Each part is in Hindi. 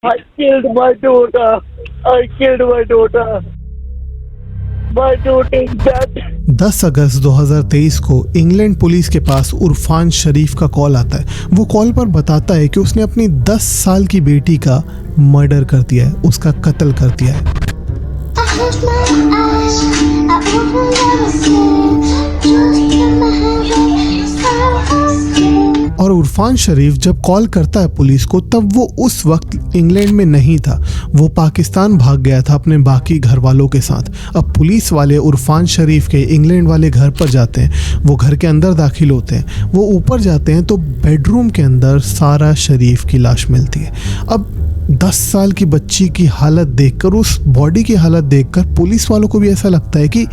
I killed my daughter. I killed my daughter. My daughter is dead. 10 अगस्त 2023 को इंग्लैंड पुलिस के पास उरफान शरीफ का कॉल आता है। वो कॉल पर बताता है कि उसने अपनी 10 साल की बेटी का मर्डर कर दिया है, उसका कत्ल कर दिया है। और उरफान शरीफ जब कॉल करता है पुलिस को, तब वो उस वक्त इंग्लैंड में नहीं था, वो पाकिस्तान भाग गया था अपने बाकी घर वालों के साथ। अब पुलिस वाले उरफान शरीफ के इंग्लैंड वाले घर पर जाते हैं, वो घर के अंदर दाखिल होते हैं। वो ऊपर जाते हैं तो बेडरूम के अंदर सारा शरीफ की लाश मिलती है। अब 10 साल की बच्ची की हालत देखकर, उस बॉडी की हालत देखकर पुलिस वालों को भी ऐसा लगता है कि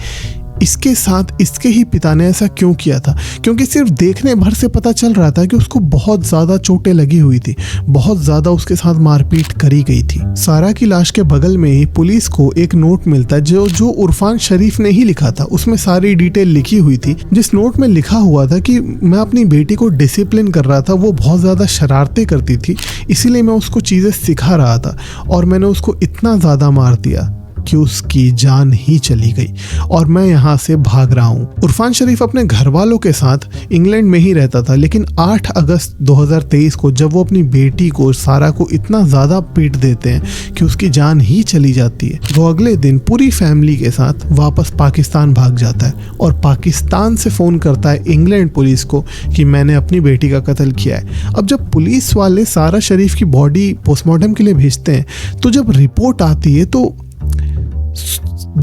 इसके साथ इसके ही पिता ने ऐसा क्यों किया था, क्योंकि सिर्फ देखने भर से पता चल रहा था कि उसको बहुत ज़्यादा चोटें लगी हुई थी, बहुत ज़्यादा उसके साथ मारपीट करी गई थी। सारा की लाश के बगल में ही पुलिस को एक नोट मिलता है जो उरफान शरीफ ने ही लिखा था। उसमें सारी डिटेल लिखी हुई थी, जिस नोट में लिखा हुआ था कि मैं अपनी बेटी को डिसिप्लिन कर रहा था, वो बहुत ज़्यादा शरारतें करती थी, इसीलिए मैं उसको चीज़ें सिखा रहा था और मैंने उसको इतना ज़्यादा मार दिया कि उसकी जान ही चली गई और मैं यहाँ से भाग रहा हूँ। उरफान शरीफ अपने घर वालों के साथ इंग्लैंड में ही रहता था, लेकिन 8 अगस्त 2023 को जब वो अपनी बेटी को, सारा को, इतना ज़्यादा पीट देते हैं कि उसकी जान ही चली जाती है, वो अगले दिन पूरी फैमिली के साथ वापस पाकिस्तान भाग जाता है और पाकिस्तान से फ़ोन करता है इंग्लैंड पुलिस को कि मैंने अपनी बेटी का कत्ल किया है। अब जब पुलिस वाले सारा शरीफ की बॉडी पोस्टमार्टम के लिए भेजते हैं, तो जब रिपोर्ट आती है तो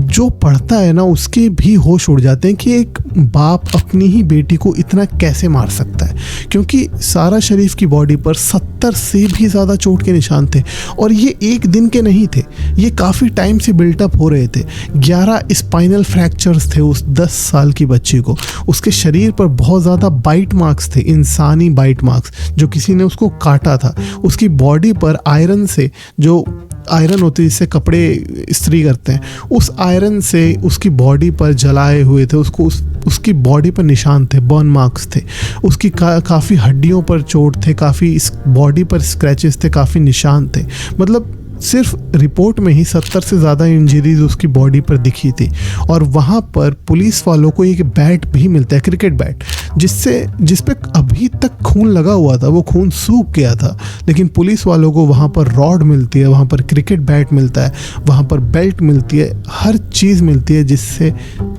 जो पढ़ता है ना, उसके भी होश उड़ जाते हैं कि एक बाप अपनी ही बेटी को इतना कैसे मार सकता है, क्योंकि सारा शरीफ की बॉडी पर 70 से भी ज़्यादा चोट के निशान थे और ये एक दिन के नहीं थे, ये काफ़ी टाइम से बिल्टअप हो रहे थे। 11 स्पाइनल फ्रैक्चर्स थे उस 10 साल की बच्ची को। उसके शरीर पर बहुत ज़्यादा बाइट मार्क्स थे, इंसानी बाइट मार्क्स, जो किसी ने उसको काटा था। उसकी बॉडी पर आयरन से, जो आयरन होती है जिससे कपड़े इस्त्री करते हैं, उस आयरन से उसकी बॉडी पर जलाए हुए थे, उसकी बॉडी पर निशान थे, बर्न मार्क्स थे। उसकी काफ़ी हड्डियों पर चोट थे, काफ़ी इस बॉडी पर स्क्रैचेस थे, काफ़ी निशान थे। मतलब सिर्फ रिपोर्ट में ही 70 से ज़्यादा इंजरीज उसकी बॉडी पर दिखी थी। और वहाँ पर पुलिस वालों को एक बैट भी मिलता है, क्रिकेट बैट, जिस पे अभी तक खून लगा हुआ था, वो खून सूख गया था, लेकिन पुलिस वालों को वहाँ पर रॉड मिलती है, वहाँ पर क्रिकेट बैट मिलता है, वहाँ पर बेल्ट मिलती है, हर चीज़ मिलती है जिससे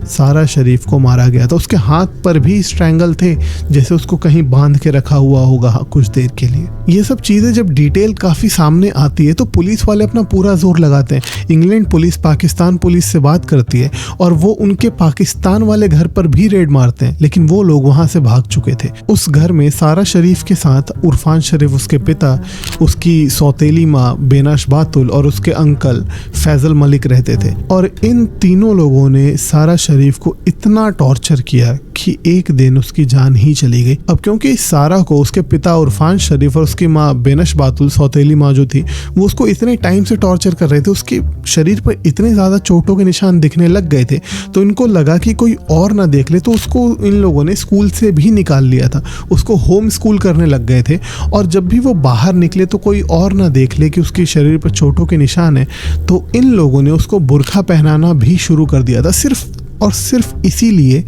सारा शरीफ को मारा गया था। उसके हाथ पर भी स्ट्रैंगल थे, जैसे उसको कहीं बांध के रखा हुआ होगा कुछ देर के लिए। ये सब चीज़ें जब डिटेल काफ़ी सामने आती है तो पुलिस वाले अपना पूरा जोर लगाते हैं। इंग्लैंड पुलिस पाकिस्तान पुलिस से बात करती है और वो उनके पाकिस्तान वाले घर पर भी रेड मारते हैं, लेकिन वो लोग वहाँ से भाग चुके थे। उस घर में सारा शरीफ के साथ उरफान शरीफ, उसके पिता, उसकी सौतेली माँ बेनाश बातुल और उसके अंकल फैजल मलिक रहते थे। और इन तीनों लोगों ने सारा शरीफ को इतना टॉर्चर किया कि एक दिन उसकी जान ही चली गई। अब क्योंकि सारा को उसके पिता उरफान शरीफ और उसकी माँ बेनश बातुल, सौतेली माँ जो थी, वो उसको इतने टाइम से टॉर्चर कर रहे थे, उसके शरीर पर इतने ज़्यादा चोटों के निशान दिखने लग गए थे, तो इनको लगा कि कोई और ना देख ले, तो उसको इन लोगों ने स्कूल से भी निकाल लिया था। उसको होम स्कूल करने लग गए थे और जब भी वो बाहर निकले तो कोई और ना देख ले कि उसके शरीर पर चोटों के निशान है, तो इन लोगों ने उसको बुर्का पहनाना भी शुरू कर दिया था, सिर्फ और सिर्फ इसीलिए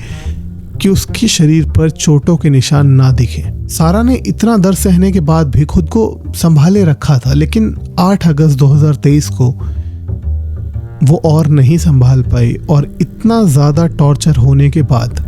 कि उसके शरीर पर चोटों के निशान ना दिखे। सारा ने इतना दर्द सहने के बाद भी खुद को संभाले रखा था, लेकिन 8 अगस्त 2023 को वो और नहीं संभाल पाई और इतना ज़्यादा टॉर्चर होने के बाद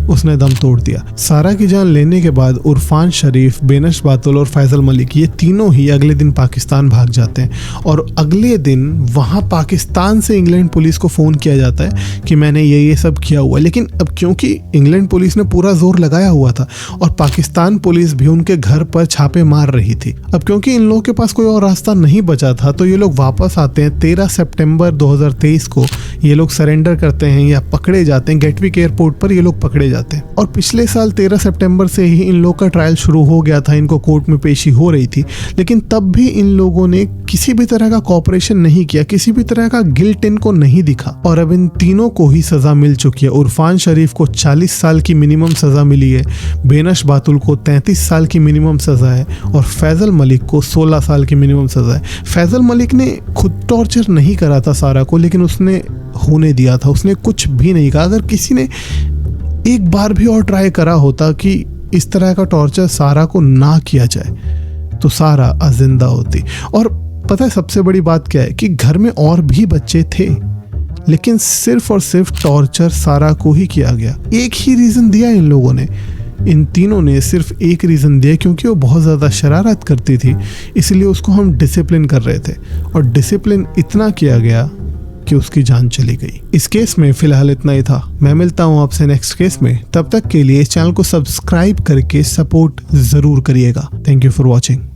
उसने दम तोड़ दिया। सारा की जान लेने के बाद उरफान शरीफ, बेनश बातुल और फैजल मलिक, ये तीनों ही अगले दिन पाकिस्तान भाग जाते हैं और अगले दिन वहाँ पाकिस्तान से इंग्लैंड पुलिस को फ़ोन किया जाता है कि मैंने ये सब किया हुआ। लेकिन अब क्योंकि इंग्लैंड पुलिस ने पूरा जोर लगाया हुआ था और पाकिस्तान पुलिस भी उनके घर पर छापे मार रही थी, अब क्योंकि इन लोगों के पास कोई और रास्ता नहीं बचा था, तो ये लोग वापस आते हैं। 13 सितंबर 2023 को ये लोग सरेंडर करते हैं या पकड़े जाते हैं। गेटविक एयरपोर्ट पर ये लोग पकड़े जाते हैं। और पिछले साल 13 सितंबर से ही इन लोग का ट्रायल शुरू हो गया था, इनको कोर्ट में पेशी हो रही थी, लेकिन तब भी इन लोगों ने किसी भी तरह का कॉपरेशन नहीं किया, किसी भी तरह का गिल्ट इनको नहीं दिखा। और अब इन तीनों को ही सजा मिल चुकी है। उरफान शरीफ को 40 साल की मिनिमम सजा मिली है, बेनश बातुल को 33 साल की मिनिमम सजा है और फैजल मलिक को 16 साल की मिनिमम सजा है। फैजल मलिक ने खुद टॉर्चर नहीं करा था सारा को, लेकिन उसने होने दिया था, उसने कुछ भी नहीं कहा। अगर किसी ने एक बार भी और ट्राई करा होता कि इस तरह का टॉर्चर सारा को ना किया जाए तो सारा अजिंदा होती। और पता है सबसे बड़ी बात क्या है कि घर में और भी बच्चे थे, लेकिन सिर्फ और सिर्फ टॉर्चर सारा को ही किया गया। एक ही रीज़न दिया इन लोगों ने, इन तीनों ने सिर्फ एक रीज़न दिया, क्योंकि वो बहुत ज़्यादा शरारत करती थी, इसलिए उसको हम डिसिप्लिन कर रहे थे। और डिसिप्लिन इतना किया गया कि उसकी जान चली गई। इस केस में फ़िलहाल इतना ही था। मैं मिलता हूँ आपसे नेक्स्ट केस में। तब तक के लिए इस चैनल को सब्सक्राइब करके सपोर्ट ज़रूर करिएगा। Thank you for watching.